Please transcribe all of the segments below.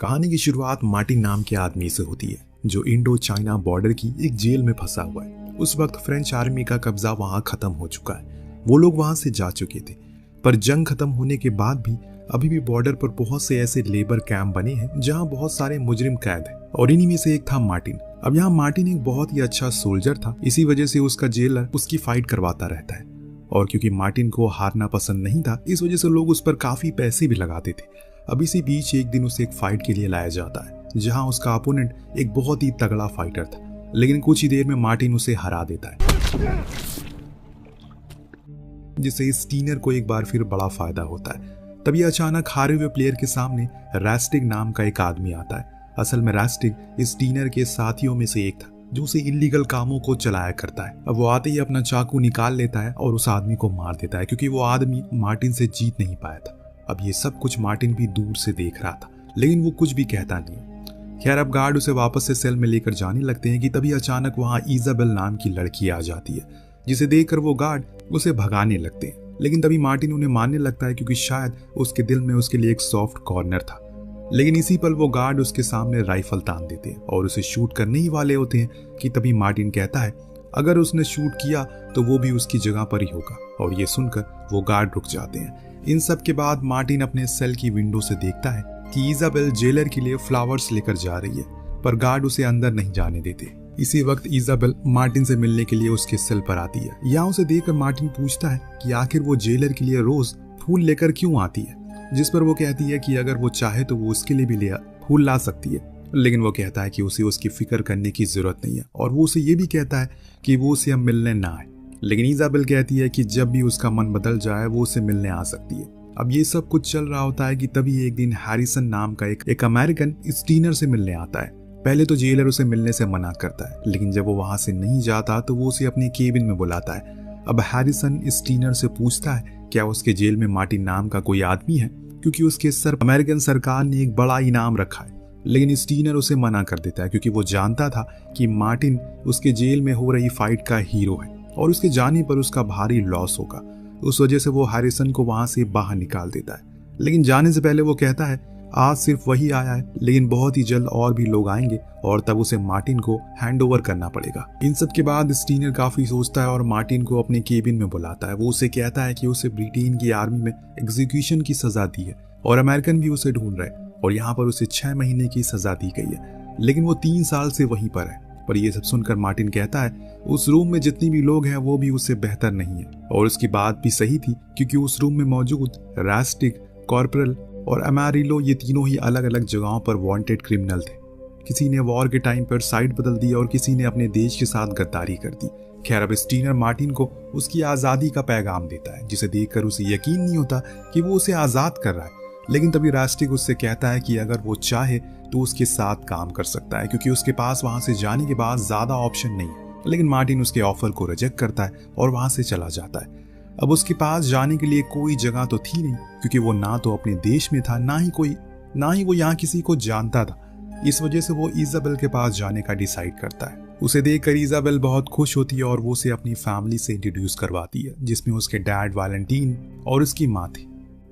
कहानी की शुरुआत मार्टिन नाम के आदमी से होती है जो इंडो चाइना बॉर्डर की एक जेल में फंसा हुआ है। उस वक्त फ्रेंच आर्मी का कब्जा वहां खत्म हो चुका है। वो लोग वहां से जा चुके थे, पर जंग खत्म होने के बाद भी अभी भी बॉर्डर पर बहुत से ऐसे लेबर कैंप बने हैं जहां बहुत सारे मुजरिम कैद हैं और इन्हीं में से एक था मार्टिन। अब यहाँ मार्टिन एक बहुत ही अच्छा सोल्जर था, इसी वजह से उसका जेलर उसकी फाइट करवाता रहता है। और क्योंकि मार्टिन को हारना पसंद नहीं था, इस वजह से लोग उस पर काफी पैसे भी लगाते थे। अब इसी बीच एक दिन उसे एक फाइट के लिए लाया जाता है जहां उसका अपोनेंट एक बहुत ही तगड़ा फाइटर था, लेकिन कुछ ही देर में मार्टिन उसे हरा देता है, जिससे स्टीनर को एक बार फिर बड़ा फायदा होता है। तभी अचानक हारे हुए प्लेयर के सामने रास्टिग नाम का एक आदमी आता है। असल में रास्टिग स्टीनर के साथियों में से एक था जो उसे इलीगल कामों को चलाया करता है। अब वो आते ही अपना चाकू निकाल लेता है और उस आदमी को मार देता है, क्योंकि वो आदमी मार्टिन से जीत नहीं पाया था। अब ये सब कुछ मार्टिन भी दूर से देख रहा था, लेकिन वो कुछ भी कहता नहीं। खैर, अब गार्ड उसे वापस से सेल में लेकर जाने लगते हैं कि तभी अचानक वहां इजाबेल नाम की लड़की आ जाती है, जिसे देखकर वो गार्ड उसे भगाने लगते हैं। लेकिन तभी मार्टिन उन्हें मारने लगता है, क्योंकि शायद उसके दिल में उसके लिए एक सॉफ्ट कॉर्नर था। लेकिन इसी पल वो गार्ड उसके सामने राइफल तान देते हैं और उसे शूट करने ही वाले होते हैं कि तभी मार्टिन कहता है अगर उसने शूट किया तो वो भी उसकी जगह पर ही होगा। और ये सुनकर वो गार्ड रुक जाते हैं। इन सब के बाद मार्टिन अपने सेल की विंडो से देखता है कि इजाबेल जेलर के लिए फ्लावर्स लेकर जा रही है, पर गार्ड उसे अंदर नहीं जाने देते। इसी वक्त इजाबेल मार्टिन से मिलने के लिए उसके सेल पर आती है। यहाँ उसे देखकर मार्टिन पूछता है कि आखिर वो जेलर के लिए रोज फूल लेकर क्यों आती है, जिस पर वो कहती है कि अगर वो चाहे तो वो उसके लिए भी फूल ला सकती है। लेकिन वो कहता है कि उसे उसकी फिक्र करने की जरूरत नहीं है, और वो उसे ये भी कहता है कि वो उसे अब मिलने ना आए। लेकिन इजाबेल कहती है कि जब भी उसका मन बदल जाए वो उसे मिलने आ सकती है। अब ये सब कुछ चल रहा होता है कि तभी एक दिन हैरिसन नाम का एक अमेरिकन स्टीनर से मिलने आता है। पहले तो जेलर उसे मिलने से मना करता है, लेकिन जब वो वहां से नहीं जाता तो वो उसे अपने केबिन में बुलाता है। अब हैरिसन स्टीनर से पूछता है क्या उसके जेल में मार्टिन नाम का कोई आदमी है, क्योंकि उसके सर अमेरिकन सरकार ने एक बड़ा इनाम रखा है। लेकिन स्टीनर उसे मना कर देता है, क्योंकि वो जानता था कि मार्टिन उसके जेल में हो रही फाइट का हीरो है और उसके जाने पर उसका भारी लॉस होगा। उस वजह से वो हैरिसन को वहां से बाहर निकाल देता है। लेकिन जाने से पहले वो कहता है आज सिर्फ वही आया है, लेकिन बहुत ही जल्द और भी लोग आएंगे और तब उसे मार्टिन को हैंड ओवर करना पड़ेगा। इन सब के बाद स्टीनर काफी सोचता है और मार्टिन को अपने केबिन में बुलाता है। वो उसे कहता है कि उसे ब्रिटेन की आर्मी में एग्जीक्यूशन की सजा दी है और अमेरिकन भी उसे ढूंढ रहे हैं, और यहाँ पर उसे 6 महीने की सजा दी गई है, लेकिन वो 3 साल से वहीं पर है। पर ये सब सुनकर मार्टिन कहता है उस रूम में जितनी भी लोग हैं वो भी उससे बेहतर नहीं है। और उसकी बात भी सही थी, क्योंकि उस रूम में मौजूद रास्टिग, कॉर्पोरल और अमेरिलो ये तीनों ही अलग अलग जगहों पर वांटेड क्रिमिनल थे। किसी ने वॉर के टाइम पर साइड बदल दी और किसी ने अपने देश के साथ गद्दारी कर दी। खैर, अब स्टीनर मार्टिन को उसकी आज़ादी का पैगाम देता है, जिसे देखकर उसे यकीन नहीं होता कि वो उसे आज़ाद कर रहा है। लेकिन तभी रास्टिग उससे कहता है कि अगर वो चाहे तो उसके साथ काम कर सकता है, क्योंकि उसके पास वहां से जाने के बाद ज्यादा ऑप्शन नहीं है। लेकिन मार्टिन उसके ऑफर को रिजेक्ट करता है और वहां से चला जाता है। अब उसके पास जाने के लिए कोई जगह तो थी नहीं, क्योंकि वो ना तो अपने देश में था, ना ही वो यहाँ किसी को जानता था। इस वजह से वो इजाबेल के पास जाने का डिसाइड करता है। उसे देखकर इजाबेल बहुत खुश होती है और वो उसे अपनी फैमिली से इंट्रोड्यूस करवाती है, जिसमें उसके डैड वैलेंटीन और उसकी माँ थी।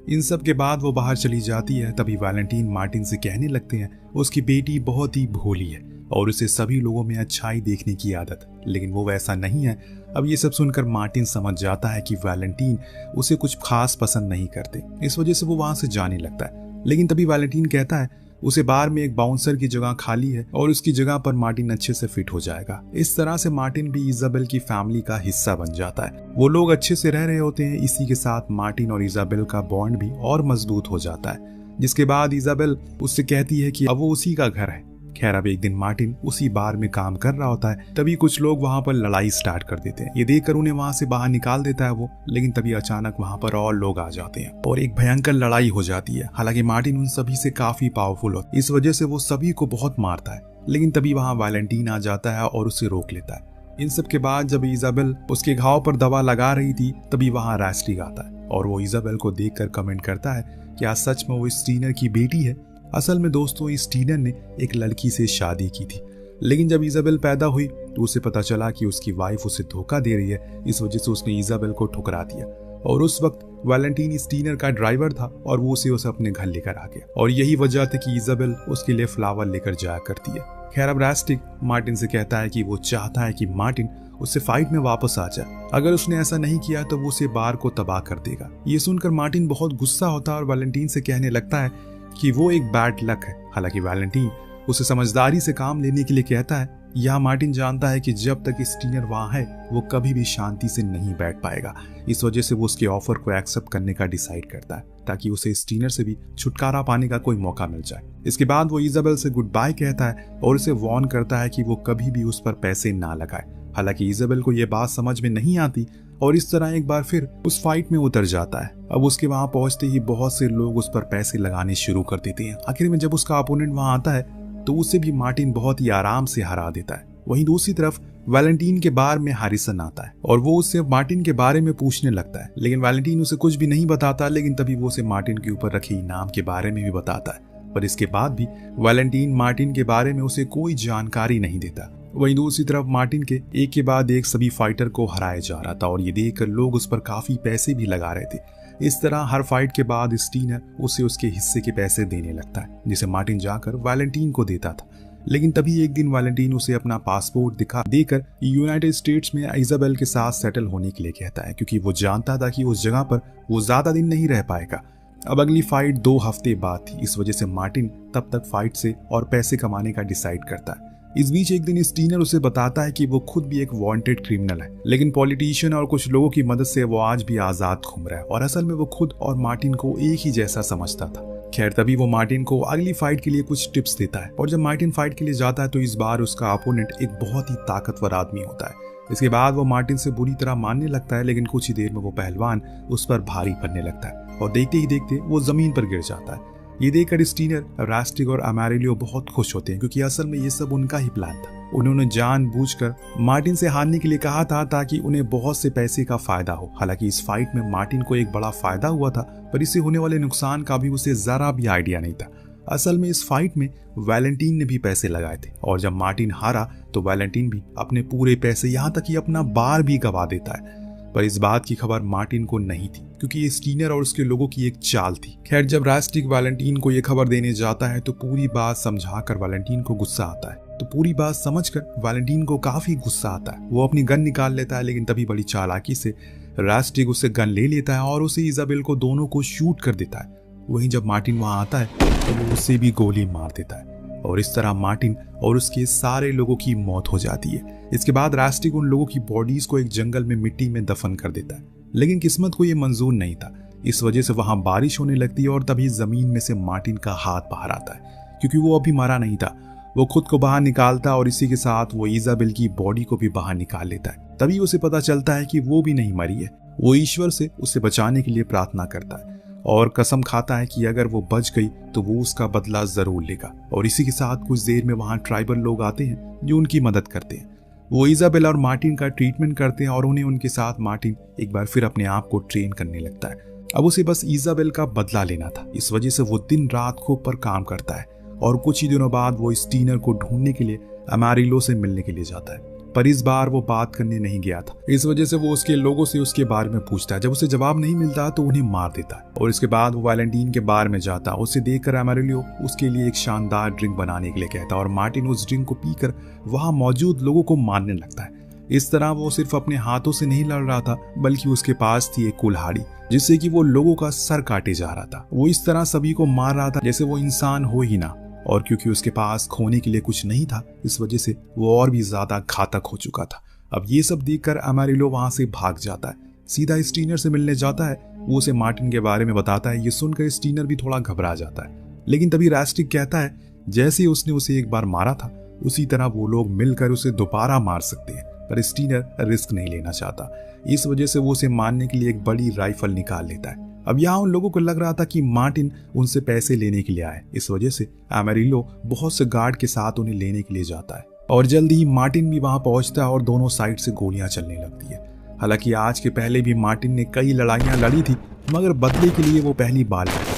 इन सब के बाद वो बाहर चली जाती है। तभी वैलेंटीन मार्टिन से कहने लगते हैं उसकी बेटी बहुत ही भोली है और उसे सभी लोगों में अच्छाई देखने की आदत, लेकिन वो वैसा नहीं है। अब ये सब सुनकर मार्टिन समझ जाता है कि वैलेंटीन उसे कुछ खास पसंद नहीं करते, इस वजह से वो वहां से जाने लगता है। लेकिन तभी वैलेंटीन कहता है उसे बार में एक बाउंसर की जगह खाली है और उसकी जगह पर मार्टिन अच्छे से फिट हो जाएगा। इस तरह से मार्टिन भी इजाबेल की फैमिली का हिस्सा बन जाता है। वो लोग अच्छे से रह रहे होते हैं। इसी के साथ मार्टिन और इजाबेल का बॉन्ड भी और मजबूत हो जाता है, जिसके बाद इजाबेल उससे कहती है कि अब वो उसी का घर है। खैर, अब एक दिन मार्टिन उसी बार में काम कर रहा होता है, तभी कुछ लोग वहां पर लड़ाई स्टार्ट कर देते हैं। ये देखकर उन्हें वहां से बाहर निकाल देता है वो, लेकिन तभी अचानक वहां पर और लोग आ जाते हैं और एक भयंकर लड़ाई हो जाती है। हालांकि मार्टिन उन सभी से काफी पावरफुल होता है, इस वजह से वो सभी को बहुत मारता है। लेकिन तभी वहां वैलेंटीन आ जाता है और उसे रोक लेता है। इन सब के बाद जब इजाबेल उसके घाव पर दवा लगा रही थी, तभी वहां रास्टिग आता है और वो इजाबेल को देखकर कमेंट करता है क्या सच में वो स्टीनर की बेटी है। असल में दोस्तों, स्टीनर ने एक लड़की से शादी की थी, लेकिन जब इजाबेल पैदा हुई तो उसे पता चला कि उसकी वाइफ उसे धोखा दे रही है। इस वजह से उसने इजाबेल को ठुकरा दिया और उस वक्त वैलेंटीन स्टीनर का ड्राइवर था और वो उसे अपने घर लेकर आ गया, और यही वजह थी कि इजाबेल उसके लिए फ्लावर लेकर जाया करती है। खैर, अब रास्टिग मार्टिन से कहता है कि वो चाहता है कि मार्टिन उससे फाइट में वापस आ जाए। अगर उसने ऐसा नहीं किया तो वो उसे बार को तबाह कर देगा। ये सुनकर मार्टिन बहुत गुस्सा होता है और वैलेंटीन से कहने लगता है कि वो एक बैड लक है। हालांकि वैलेंटीन उसे समझदारी से काम लेने के लिए कहता है। यह मार्टिन जानता है कि जब तक स्टीनर वहां है वो कभी भी शांति से नहीं बैठ पाएगा। इस वजह से वो उसके ऑफर को एक्सेप्ट करने का डिसाइड करता है ताकि उसे स्टीनर से भी छुटकारा पाने का कोई मौका मिल जाए। इसके बाद वो इजाबेल से गुड बाय कहता है और उसे वार्न करता है कि वो कभी भी उस पर पैसे ना लगाए। हालांकि इजाबेल को यह बात समझ में नहीं आती और इस तरह एक बार फिर उस फाइट में उतर जाता है। अब उसके वहां पहुंचते ही बहुत से लोग उस पर पैसे लगाने शुरू कर देते हैं। आखिर में जब उसका अपोनेंट वहां आता है तो उसे भी मार्टिन बहुत ही आराम से हरा देता है। वहीं दूसरी तरफ वैलेंटीन के बार में हैरिसन आता है और वो उससे मार्टिन के बारे में पूछने लगता है, लेकिन वैलेंटीन उसे कुछ भी नहीं बताता। लेकिन तभी वो उसे मार्टिन के ऊपर रखे इनाम के बारे में भी बताता है, पर इसके बाद भी वैलेंटीन मार्टिन के बारे में उसे कोई जानकारी नहीं देता। वहीं दूसरी तरफ मार्टिन के एक के बाद एक सभी फाइटर को हराया जा रहा था और ये देखकर लोग उस पर काफी पैसे भी लगा रहे थे। इस तरह हर फाइट के बाद स्टीनर उसे उसके हिस्से के पैसे देने लगता है, जिसे मार्टिन जाकर वैलेंटीन को देता था। लेकिन तभी एक दिन वैलेंटीन उसे अपना पासपोर्ट देकर यूनाइटेड स्टेट्स में इजाबेल के साथ सेटल होने के लिए कहता है, क्योंकि वो जानता था कि उस जगह पर वो ज्यादा दिन नहीं रह पाएगा। अब अगली फाइट 2 हफ्ते बाद थी। इस वजह से मार्टिन तब तक फाइट से और पैसे कमाने का डिसाइड करता है। इस बीच एक दिन स्टीनर उसे बताता है कि वो खुद भी एक वांटेड क्रिमिनल है, लेकिन पॉलिटिशियन और कुछ लोगों की मदद से वो आज भी आजाद घूम रहा है और असल में वो खुद और मार्टिन को एक ही जैसा समझता था। खैर, तभी वो मार्टिन को अगली फाइट के लिए कुछ टिप्स देता है और जब मार्टिन फाइट के लिए जाता है तो इस बार उसका अपोनेंट एक बहुत ही ताकतवर आदमी होता है। इसके बाद वो मार्टिन से बुरी तरह मारने लगता है, लेकिन कुछ ही देर में वो पहलवान उस पर भारी पड़ने लगता है और देखते ही देखते वो जमीन पर गिर जाता है। ये देखकर स्टीनर, रास्टिग और अमेरिलियो बहुत खुश होते हैं, क्योंकि असल में ये सब उनका ही प्लान था। उन्होंने जानबूझकर मार्टिन से हारने के लिए कहा था ताकि उन्हें बहुत से पैसे का फायदा हो। हालांकि इस फाइट में मार्टिन को एक बड़ा फायदा हुआ था, पर इससे होने वाले नुकसान का भी उसे जरा भी आइडिया नहीं था। असल में इस फाइट में वैलेंटीन ने भी पैसे लगाए थे और जब मार्टिन हारा तो वैलेंटीन भी अपने पूरे पैसे, यहाँ तक कि अपना बार भी गवा देता है। पर इस बात की खबर मार्टिन को नहीं थी, क्योंकि ये स्टीनर और उसके लोगों की एक चाल थी। खैर, जब रास्टिग वैलेंटीन को यह खबर देने जाता है तो पूरी बात समझाकर वैलेंटीन को गुस्सा आता है। तो पूरी बात समझकर वैलेंटीन को काफी गुस्सा आता है। वो अपनी गन निकाल लेता है, लेकिन तभी बड़ी चालाकी से रास्टिग उससे गन ले लेता है और उसे इजाबेल को दोनों को शूट कर देता है। वहीं जब मार्टिन वहां आता है तो वो उसे भी गोली मार देता है और इस तरह मार्टिन और उसके सारे लोगों की मौत हो जाती है। इसके बाद रास्टिग उन लोगों की बॉडीज को एक जंगल में मिट्टी में दफन कर देता है, लेकिन किस्मत को यह मंजूर नहीं था। इस वजह से वहां बारिश होने लगती है और तभी जमीन में से मार्टिन का हाथ बाहर आता है, क्योंकि वो अभी मरा नहीं था। वो खुद को बाहर निकालता और इसी के साथ वो इजाबेल की बॉडी को भी बाहर निकाल लेता है। तभी उसे पता चलता है कि वो भी नहीं मरी है। वो ईश्वर से उसे बचाने के लिए प्रार्थना करता है और कसम खाता है कि अगर वो बच गई तो वो उसका बदला जरूर लेगा। और इसी के साथ कुछ देर में वहां ट्राइबल लोग आते हैं जो उनकी मदद करते हैं। वो इजाबेल और मार्टिन का ट्रीटमेंट करते हैं और उन्हें उनके साथ मार्टिन एक बार फिर अपने आप को ट्रेन करने लगता है। अब उसे बस इजाबेल का बदला लेना था। इस वजह से वो दिन रात खूब पर काम करता है और कुछ ही दिनों बाद वो स्टीनर को ढूंढने के लिए अमेरिलो से मिलने के लिए जाता है। पर इस बार वो बात करने नहीं गया था। इस वजह से वो उसके लोगों से उसके बारे में पूछता है। जब उसे जवाब नहीं मिलता तो उन्हें मार देता है और इसके बाद वो वैलेंटीन के बार में जाता है। उसे देखकर अमेरिलियो उसके लिए एक शानदार ड्रिंक बनाने के लिए कहता है और मार्टिन उस ड्रिंक को पीकर वहां मौजूद लोगों को मारने लगता है। इस तरह वो सिर्फ अपने हाथों से नहीं लड़ रहा था, बल्कि उसके पास थी एक कुल्हाड़ी जिससे कि वो लोगों का सर काटे जा रहा था। वो इस तरह सभी को मार रहा था जैसे वो इंसान हो ही ना, और क्योंकि उसके पास खोने के लिए कुछ नहीं था, इस वजह से वो और भी ज्यादा घातक हो चुका था। अब ये सब देखकर अमेरिलो वहां से भाग जाता है, सीधा स्टीनर से मिलने जाता है। वो उसे मार्टिन के बारे में बताता है। ये सुनकर स्टीनर भी थोड़ा घबरा जाता है, लेकिन तभी रास्टिग कहता है जैसे उसने उसे एक बार मारा था उसी तरह वो लोग मिलकर उसे दोबारा मार सकते हैं। पर स्टीनर रिस्क नहीं लेना चाहता, इस वजह से वो उसे मारने के लिए एक बड़ी राइफल निकाल लेता है। अब यहाँ उन लोगों को लग रहा था कि मार्टिन उनसे पैसे लेने के लिए आए। इस वजह से अमेरिलो बहुत से गार्ड के साथ उन्हें लेने के लिए जाता है और जल्दी ही मार्टिन भी वहां पहुंचता है और दोनों साइड से गोलियां चलने लगती है। हालांकि आज के पहले भी मार्टिन ने कई लड़ाइयां लड़ी थी, मगर बदले के लिए वो पहली बार लड़ा।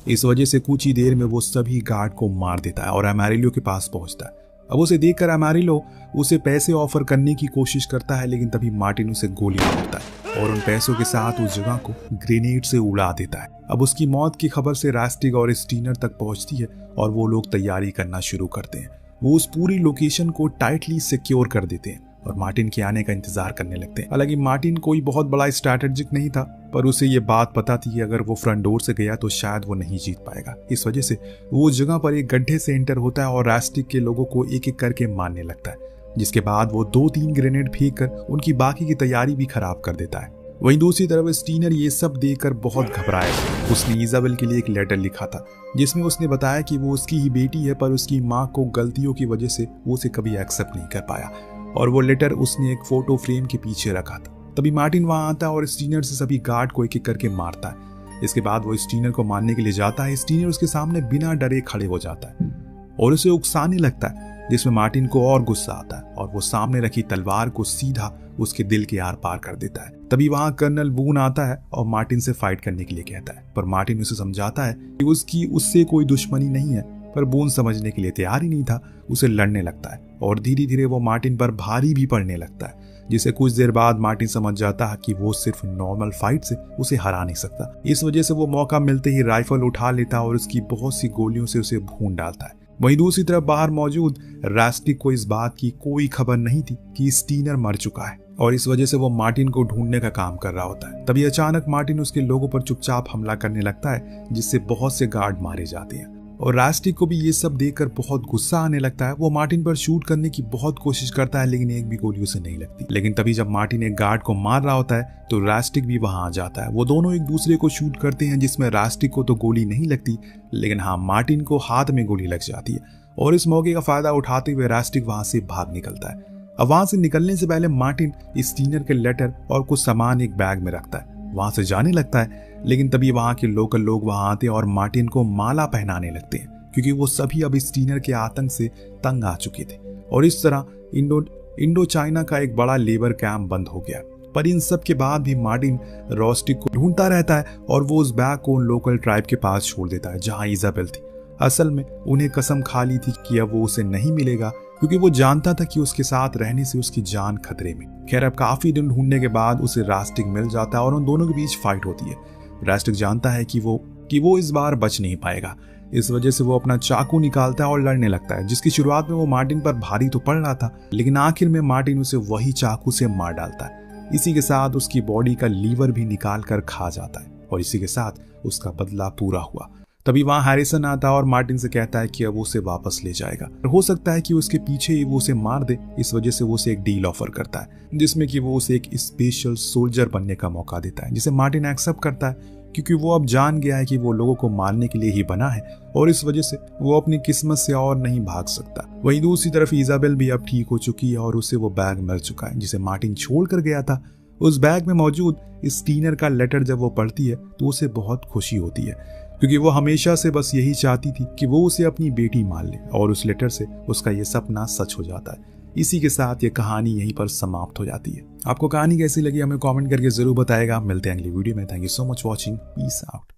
इस वजह से कुछ ही देर में वो सभी गार्ड को मार देता है और अमेरिलो के पास पहुंचता है। अब उसे देखकर अमेरिलो उसे पैसे ऑफर करने की कोशिश करता है, लेकिन तभी मार्टिन उसे गोली मारता है और उन पैसों के साथ उस जगह को ग्रेनेड से उड़ा देता है। अब उसकी मौत की खबर से रास्टिग और स्टीनर तक पहुंचती है और वो लोग तैयारी करना शुरू करते हैं। वो उस पूरी लोकेशन को टाइटली सिक्योर कर देते हैं और मार्टिन के आने का इंतजार करने लगते हैं। हालांकि मार्टिन कोई बहुत बड़ा स्ट्रैटेजिक नहीं था, पर उसे ये बात पता थी कि अगर वो फ्रंट डोर से गया तो शायद वो नहीं जीत पाएगा। इस वजह से वो उस जगह पर एक गड्ढे से एंटर होता है और रास्टिग के लोगों को एक एक करके मारने लगता है, जिसके बाद वो 2-3 ग्रेनेड फेंक कर उनकी बाकी की तैयारी भी खराब कर देता है। वहीं दूसरी तरफ स्टीनर ये सब देखकर बहुत घबराया। उसने इजाबेल के लिए एक लेटर लिखा था जिसमें उसने बताया कि वो उसकी ही बेटी है, पर उसकी माँ को गलतियों की वजह से वो उसे कभी एक्सेप्ट नहीं कर पाया, और वो लेटर उसने एक फोटो फ्रेम के पीछे रखा था। तभी मार्टिन वहां आता है और स्टीनर से सभी गार्ड को एक एक करके मारता है। इसके बाद वो स्टीनर को मारने के लिए जाता है। स्टीनर उसके सामने बिना डरे खड़े हो जाता है और उसे उकसाने लगता है, जिसमें मार्टिन को और गुस्सा आता है और वो सामने रखी तलवार को सीधा उसके दिल के आर पार कर देता है। तभी वहां कर्नल बून आता है और मार्टिन से फाइट करने के लिए कहता है, पर मार्टिन उसे समझाता है कि उसकी उससे कोई दुश्मनी नहीं है, पर बून समझने के लिए तैयार ही नहीं था। उसे लड़ने लगता है और धीरे धीरे वो मार्टिन पर भारी भी पड़ने लगता है, जिसे कुछ देर बाद मार्टिन समझ जाता है कि वो सिर्फ नॉर्मल फाइट से उसे हरा नहीं सकता। इस वजह से वो मौका मिलते ही राइफल उठा लेता और उसकी बहुत सी गोलियों से उसे भून डालता है। वहीं दूसरी तरफ बाहर मौजूद रास्टिग को इस बात की कोई खबर नहीं थी कि स्टीनर मर चुका है और इस वजह से वो मार्टिन को ढूंढने का काम कर रहा होता है। तभी अचानक मार्टिन उसके लोगों पर चुपचाप हमला करने लगता है, जिससे बहुत से गार्ड मारे जाते हैं और रास्टिग को भी ये सब देखकर बहुत गुस्सा आने लगता है। वो मार्टिन पर शूट करने की बहुत कोशिश करता है, लेकिन एक भी गोली उसे नहीं लगती। लेकिन तभी जब मार्टिन एक गार्ड को मार रहा होता है तो रास्टिग भी वहां आ जाता है। वो दोनों एक दूसरे को शूट करते हैं, जिसमें रास्टिग को तो गोली नहीं लगती, लेकिन हाँ, मार्टिन को हाथ में गोली लग जाती है और इस मौके का फायदा उठाते हुए रास्टिग वहां से भाग निकलता है। अब वहां से निकलने से पहले मार्टिन स्टीनर के लेटर और कुछ सामान एक बैग में रखता है, वहां से जाने लगता है। लेकिन तभी वहां के लोकल लोग वहां आते हैं और मार्टिन को माला पहनाने लगते हैं, क्योंकि वो सभी अब स्टीनर के आतंक से तंग आ चुके थे और इस तरह इंडो चाइना का एक बड़ा लेबर कैंप बंद हो गया। पर इन सब के बाद भी मार्टिन रास्टिग को ढूंढता रहता है और वो उस बैग को उन लोकल ट्राइब के पास छोड़ देता है जहां इजाबेल थी। असल में उन्हें कसम खा ली थी कि अब वो उसे नहीं मिलेगा, क्योंकि वो जानता था कि उसके साथ रहने से उसकी जान खतरे में। खैर, अब काफी दिन ढूंढने के बाद उसे रास्टिग मिल जाता है और उन दोनों के बीच फाइट होती है। रास्टिग जानता है कि वो इस बार बच नहीं पाएगा। इस वजह से वो अपना चाकू निकालता है और लड़ने लगता है, जिसकी शुरुआत में वो मार्टिन पर भारी तो पड़ रहा था, लेकिन आखिर में मार्टिन उसे वही चाकू से मार डालता है। इसी के साथ उसकी बॉडी का लीवर भी निकाल कर खा जाता है और इसी के साथ उसका बदला पूरा हुआ। तभी वहां हैरिसन आता है और मार्टिन से कहता है कि अब उसे वापस ले जाएगा। हो सकता है कि उसके पीछे ही वो उसे मार दे। इस वजह से वो उसे एक डील ऑफर करता है, जिसमें कि वो उसे एक स्पेशल सोल्जर बनने का मौका देता है, जिसे मार्टिन एक्सेप्ट करता है, क्योंकि वो अब जान गया है कि वो लोगों को मारने के लिए ही बना है और इस वजह से वो अपनी किस्मत से और नहीं भाग सकता। वहीं दूसरी तरफ इजाबेल भी अब ठीक हो चुकी है और उसे वो बैग मिल चुका है जिसे मार्टिन छोड़ कर गया था। उस बैग में मौजूद स्टीनर का लेटर जब वो पढ़ती है तो उसे बहुत खुशी होती है, क्योंकि वो हमेशा से बस यही चाहती थी कि वो उसे अपनी बेटी मान ले, और उस लेटर से उसका ये सपना सच हो जाता है। इसी के साथ ये कहानी यहीं पर समाप्त हो जाती है। आपको कहानी कैसी लगी हमें कमेंट करके जरूर बताएगा। मिलते हैं अगली वीडियो में। Thank you so much watching. Peace out.